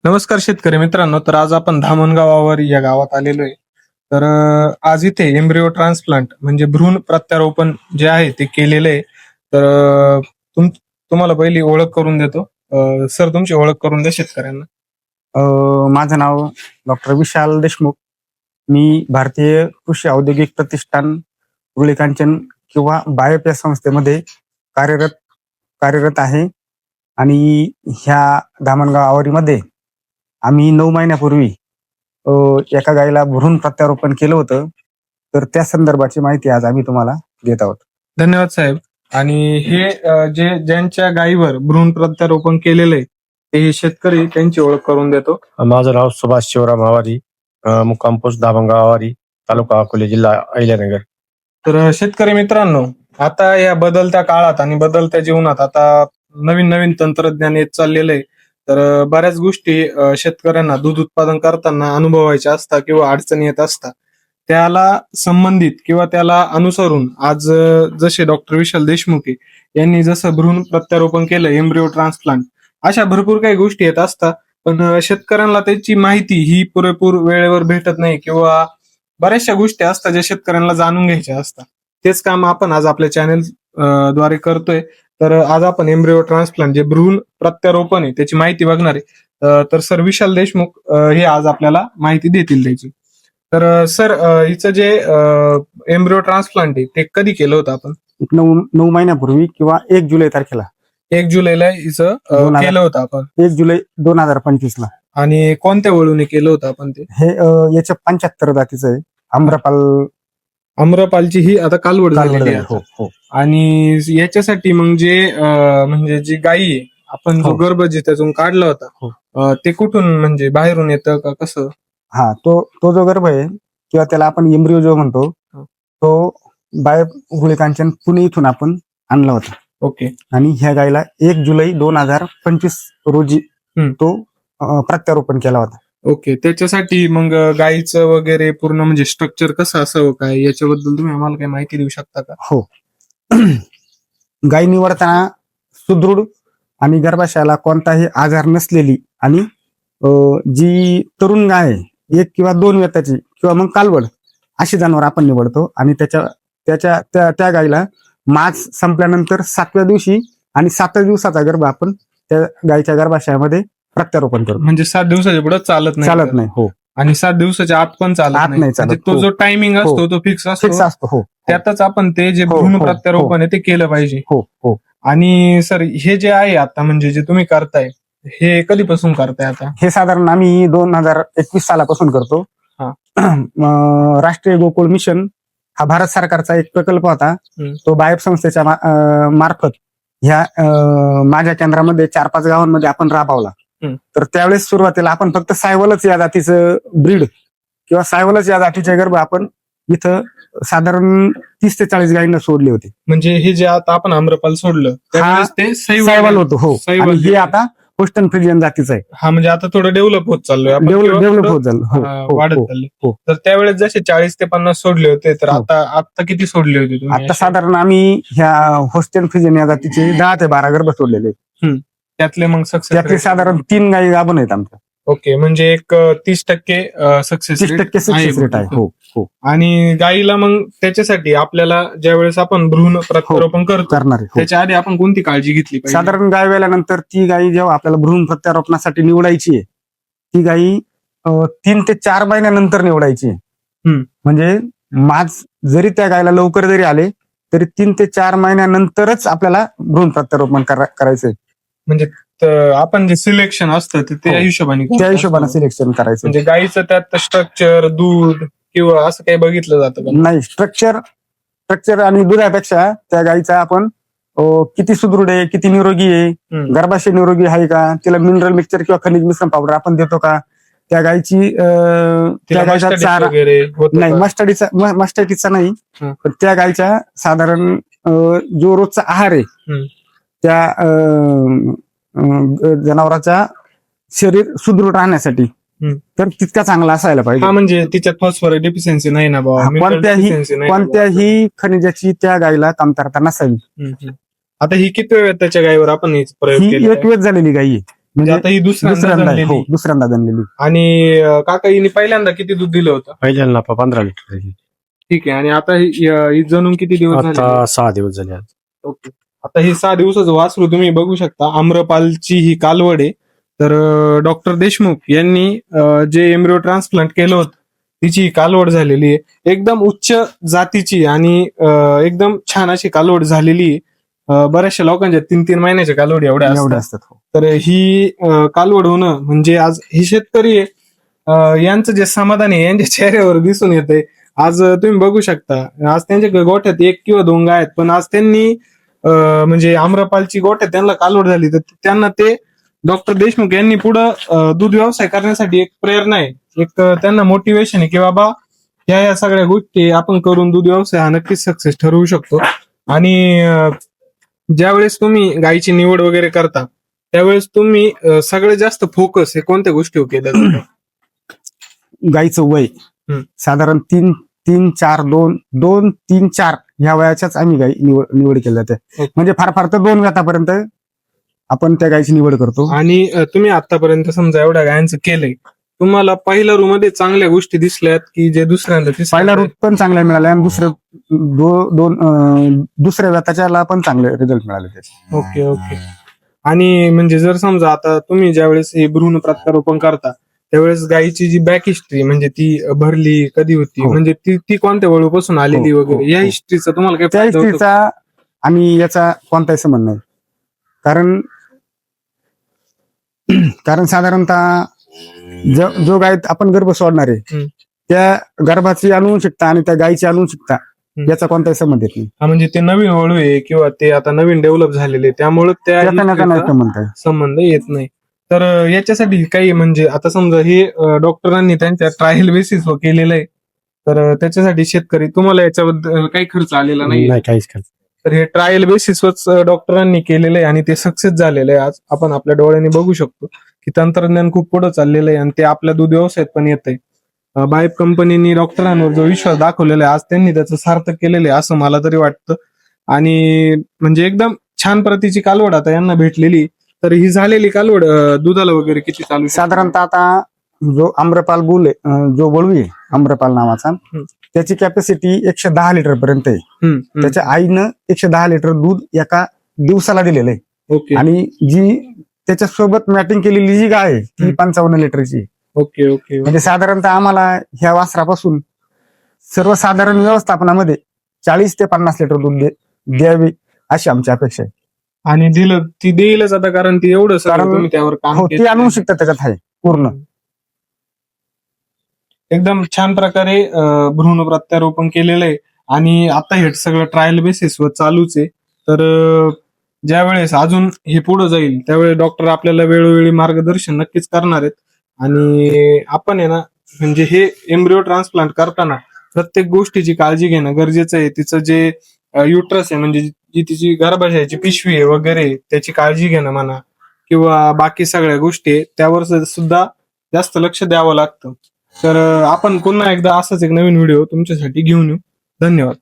नमस्कार शेतकरी मित्रांनो. तर आज आपण धामणगावावर या गावात आलेलो आहे. तर आज इथे एम्ब्रिओ ट्रान्सप्लांट म्हणजे भ्रूण प्रत्यारोपण जे आहे ते केलेलं आहे. तर तुम्हाला पहिली ओळख करून देतो. सर, तुमची ओळख करून द्या शेतकऱ्यांना. माझं नाव डॉक्टर विशाल देशमुख. मी भारतीय कृषी औद्योगिक प्रतिष्ठान रुळेकांचन किंवा बायोप या संस्थेमध्ये कार्यरत कार्यरत आहे. आणि ह्या धामणगाव आवरीमध्ये आम्ही 9 महिन्यापूर्वी एका गायीला भ्रूण प्रत्यारोपण केलं होतं. तर त्या संदर्भाची माहिती आज आम्ही तुम्हाला देत आहोत. धन्यवाद साहेब. आणि हे ज्यांच्या गायीवर भ्रूण प्रत्यारोपण केलेलं आहे ते शेतकरी, त्यांची ओळख करून देतो. माझं नाव सुभाष शिवराम आवारी, मुक्काम पोस्ट धामणगाव आवारी, तालुका अकोले, जिल्हा अहिल्यानगर. तर शेतकरी मित्रांनो, आता या बदलत्या काळात आणि बदलत्या जीवनात आता नवीन नवीन तंत्रज्ञान येत चाललेलं आहे. तर बऱ्याच गोष्टी शेतकऱ्यांना दूध उत्पादन करताना अनुभवायच्या असतात किंवा अडचणी येत असतात. त्याला संबंधित किंवा त्याला अनुसरून आज जसे डॉक्टर विशाल देशमुख यांनी जसं भ्रूण प्रत्यारोपण केलं, एम्ब्रिओ ट्रान्सप्लांट, अशा भरपूर काही गोष्टी येत असतात. पण शेतकऱ्यांना त्याची माहिती ही पुरेपूर वेळेवर भेटत नाही किंवा बऱ्याचशा गोष्टी असतात ज्या शेतकऱ्यांना जाणून घ्यायच्या असतात. तेच काम आपण आज आपल्या चॅनेल द्वारे करतोय. तर आज आपण एम्ब्रिओ ट्रान्सप्लांट जे भ्रूण प्रत्यारोपण आहे त्याची माहिती बघणार आहे. तर सर विशाल देशमुख हे आज आपल्याला माहिती देतील त्याची. तर सर, हिचं जे एम्ब्रिओ ट्रान्सप्लांट आहे ते कधी केलं होतं आपण? 9 महिन्यापूर्वी किंवा 1 जुलै तारखेला, 1 जुलैला हिचं केलं होतं आपण. 1 जुलै 2025 ला. आणि कोणत्या वळूने केलं होतं आपण ते? हे याच्या 75 जातीचं आहे. आम्रपालची ही आता कालवड झालेली आहे. हो हो. आणि याच्यासाठी मग जे म्हणजे जी गायी आहे, आपण जो हो. गर्भ जे त्यातून काढला होता, ते कुठून, म्हणजे बाहेरून येतं का कसं? हा, तो जो गर्भ आहे किंवा त्याला आपण एम्ब्रिओ जो म्हणतो, तो रुळेकांचन पुणे इथून आपण आणला होता. ओके. आणि ह्या गायीला 1 जुलै 2025 रोजी तो प्रत्यारोपण केला होता. ओके. त्याच्यासाठी मग गायीचं वगैरे पूर्ण म्हणजे स्ट्रक्चर कसं असावं काय, याच्याबद्दल तुम्ही आम्हाला काही माहिती देऊ शकता का? हो. गाय निवडताना सुदृढ आणि गर्भाशयाला कोणताही आजार नसलेली आणि जी तरुण गाय आहे, 1 किंवा 2 वेताची किंवा मग कालवड, अशी जनावर आपण निवडतो. आणि त्या गायीला मास संपल्यानंतर 7व्या दिवशी आणि 7 दिवसाचा गर्भ आपण त्या गायीच्या गर्भाशयामध्ये प्रत्यारोपण करतो. म्हणजे 7 दिवसाच्या पुढे चालत नाही. हो. आणि 7 दिवसाच्या आत पण चालत नाही. म्हणजे तो जो टायमिंग असतो तो फिक्स असतो. हो. त्यातच आपण ते जे भ्रूण प्रत्यारोपण आहे ते केलं पाहिजे. हो हो. आणि सर, हे जे आहे आता म्हणजे जे तुम्ही करताय, हे कधीपासून करताय आता? हे साधारण आम्ही 2021 सालापासून करतो. राष्ट्रीय गोकुळ मिशन हा भारत सरकारचा एक प्रकल्प होता. तो बायोप संस्थेच्या मार्फत ह्या माझ्या केंद्रामध्ये 4-5 गावांमध्ये आपण राबवला. तर त्यावेळेस सुरुवातीला आपण फक्त सायवलच या जातीचं ब्रीड किंवा सायवलच या जातीचे गर्भ आपण इथं साधारण 30 ते 40 गायींना सोडले होते. म्हणजे हे जे आता आपण आम्रपाल सोडलं त्यावेळेस ते सायवल होतं. हो. आणि हे आता होस्टन फ्रिजियन जातीचं आहे. हा, म्हणजे आता थोडं डेव्हलप होत चाललोय, डेव्हलप होत झालं. वाढत चालले. तर त्यावेळेस जसे 40 ते 50 सोडले होते, तर आता किती सोडले होते तुम्ही? आता साधारण आम्ही ह्या होस्टन फ्रिजियन या जातीचे 10 ते 12 गर्भ सोडलेले. त्यातले मग सक्सेस, त्यातले साधारण 3 गायी गाभण आहेत आमच्या. ओके. म्हणजे एक 30% सक्सेस रेट आहे. हो हो. आणि गायीला मग त्याच्यासाठी आपल्याला ज्यावेळेस आपण भ्रूण प्रत्यारोपण करणार, त्याच्या आधी आपण कोणती काळजी घेतली पाहिजे? साधारण गाय वेल्यानंतर ती गायी जेव्हा आपल्याला भ्रूण प्रत्यारोपणासाठी निवडायची आहे, ती गायी 3 ते 4 महिन्यानंतर निवडायची आहे. म्हणजे माज जरी त्या गायला लवकर जरी आले तरी 3 ते 4 महिन्यानंतरच आपल्याला भ्रूण प्रत्यारोपण करायचंय. म्हणजे आपण जे सिलेक्शन असतं त्या हिशोबाने सिलेक्शन करायचं. म्हणजे गायीचं त्यात स्ट्रक्चर, दूध किंवा असं काही बघितलं जातं का? नाही. स्ट्रक्चर आणि दुधापेक्षा त्या गायीचा आपण किती सुदृढ आहे, किती निरोगी आहे, गर्भाशय निरोगी आहे का, तिला मिनरल मिक्सचर किंवा खनिज मिश्रण पावडर आपण देतो का, त्या गायीची चारा नाही, मस्टडीचा नाही, पण त्या गायीच्या साधारण जो रोजचा आहार आहे त्या जनावरांचा शरीर सुदृढ राहण्यासाठी तर तितका चांगला असायला पाहिजे. म्हणजे तिच्यात फॉस्फरस डेफिशियन्सी नाही ना बाबा, कोणत्याही खनिजाची त्या गायीला कमतरता नसावी. आता ही किती वेळ त्याच्या गायीवर आपण प्रयोग केला? 1 वेळ झालेली गायी आहे. म्हणजे आता ही दुसऱ्यांदा दुसऱ्यांदा झालेली. दुसऱ्यांदा जनलेली. आणि काका हिने पहिल्यांदा किती दूध दिलं होतं? पहिल्यांदा 15 लिटर दिली. ठीक आहे. आणि आता ही जणून किती दिवस झाले? आता 6 दिवस झाले आज. ओके. आता ही 6 दिवसाचं वासरू तुम्ही बघू शकता. आम्रपालची ही कालवड आहे. तर डॉक्टर देशमुख यांनी जे एम्ब्रिओ ट्रान्सप्लांट केलं होतं तिची ही कालवड झालेली आहे. एकदम उच्च जातीची आणि एकदम छान अशी कालवड झालेली आहे. बऱ्याचशा लोकांच्या 3-3 महिन्याच्या कालवडी एवढ्या एवढे असतात. असतात. तर ही कालवड होणं म्हणजे आज ही शेतकरी आहे, यांचं जे समाधान आहे यांच्या चेहऱ्यावर दिसून येतंय. आज तुम्ही बघू शकता, आज त्यांच्या गोठ्यात 1 किंवा 2 गाय आहेत, पण आज त्यांनी म्हणजे आम्रपालची गोठ्यात त्यांना कालवड झाली, तर त्यांना ते डॉक्टर देशमुख यांनी पुढं दूध व्यवसाय करण्यासाठी एक प्रेरणा आहे, एक त्यांना मोटिवेशन आहे की बाबा या सगळ्या गोष्टी आपण करून दूध व्यवसाय हा नक्कीच सक्सेस ठरवू शकतो. आणि ज्यावेळेस तुम्ही गायीची निवड वगैरे करता त्यावेळेस तुम्ही सगळ्यात जास्त फोकस हे कोणत्या गोष्टीवर केलं जातं? गाईचं वय हम्म. साधारण 3-4 ह्या वयाच्याच आम्ही गाई निवड केल्या जाते. ओके. म्हणजे फार तर 2 व्यातापर्यंत आपण त्या गायीची निवड करतो. आणि तुम्ही आतापर्यंत समजा एवढ्या गायांचं केलंय, तुम्हाला पहिल्या रू मध्ये चांगल्या गोष्टी दिसल्यात की जे दुसऱ्यांदा पहिला रूट पण चांगला मिळाला आणि दुसऱ्या व्याताच्याला पण चांगले रिझल्ट मिळाले त्याचे. ओके. आणि म्हणजे जर समजा आता तुम्ही ज्यावेळेस हे भ्रूण प्रत्यारोपण करता त्यावेळेस गायीची जी बॅक हिस्ट्री म्हणजे ती भरली कधी होती, हो. म्हणजे ती कोणत्या वळूपासून आलेली हो, वगैरे या हो. हिस्ट्रीचा तुम्हाला काही त्या फायदा होतो? हिस्ट्रीचा आणि याचा कोणताही संबंध नाही. कारण साधारणतः जो गाय आपण गर्भ सोडणार आहे हम्म. त्या गर्भाची अनुवंशिकता आणि त्या गायीची अनुवंशिकता याचा कोणताही संबंध येत नाही. हा, म्हणजे ते नवीन वळू आहे किंवा ते आता नवीन डेव्हलप झालेले त्यामुळे त्या त्याचा नाही हिस्ट्रीचा संबंध आहे. संबंध येत नाही. तर याच्यासाठी काही म्हणजे आता समजा हे डॉक्टरांनी त्यांच्या ट्रायल बेसिसवर केलेलं आहे, तर त्याच्यासाठी शेतकरी तुम्हाला याच्याबद्दल काही खर्च आलेला नाही. नाही काहीच खर्च. तर हे ट्रायल बेसिसवरच डॉक्टरांनी केलेलं आहे आणि ते सक्सेस झालेलं आहे. आज आपण आपल्या डोळ्यांनी बघू शकतो की तंत्रज्ञान खूप पुढे चाललेलं आहे आणि ते आपल्या दूध व्यवसायात पण येत आहे. बायप कंपनीने डॉक्टरांवर जो विश्वास दाखवलेला आहे आज त्यांनी त्याचं सार्थक केलेलं आहे असं मला तरी वाटतं. आणि म्हणजे एकदम छान प्रतीची कालवड आता यांना भेटलेली. तर ही झालेली कालवड दुधाला वगैरे किती चालू शकते? साधारणतः आता जो आम्रपाल बुल आहे, जो वळू आहे आम्रपाल नावाचा, त्याची कॅपॅसिटी 110 लिटर पर्यंत आहे. त्याच्या आईनं 110 लिटर दूध एका दिवसाला दिलेलं आहे. ओके आणि जी त्याच्यासोबत मॅटिंग केलेली जी गाय आहे ती 55 लिटरची आहे. ओके ओके म्हणजे साधारणतः आम्हाला ह्या वासरापासून सर्वसाधारण व्यवस्थापनामध्ये 40 ते 50 लिटर दूध द्यावे अशी आमची अपेक्षा आहे. आणि दिलं ती देईलच आता, कारण ती एवढं सगळं कारण- तुम्ही त्यावर काम हो, ती केलंय. अनुवंशिकता त्याच्यात आहे पूर्ण. एकदम छान प्रकारे भ्रूण प्रत्यारोपण केलेलं आहे आणि आता हे सगळं ट्रायल बेसिसवर चालूच आहे. तर ज्या वेळेस अजून हे पुढे जाईल त्यावेळेस डॉक्टर आपल्याला वेळोवेळी मार्गदर्शन नक्कीच करणार आहेत. आणि आपण आहे ना म्हणजे हे एम्ब्रिओ ट्रान्सप्लांट करताना प्रत्येक गोष्टीची काळजी घेणं गरजेचं आहे. तिचं जे युट्रस आहे म्हणजे जी तिची गर्भाशयाची पिशवी आहे वगैरे त्याची काळजी घेणं म्हणा किंवा बाकी सगळ्या गोष्टी त्यावर सुद्धा जास्त लक्ष द्यावं लागतं. तर आपण पुन्हा एकदा असाच एक नवीन व्हिडिओ तुमच्यासाठी घेऊन येऊ. धन्यवाद.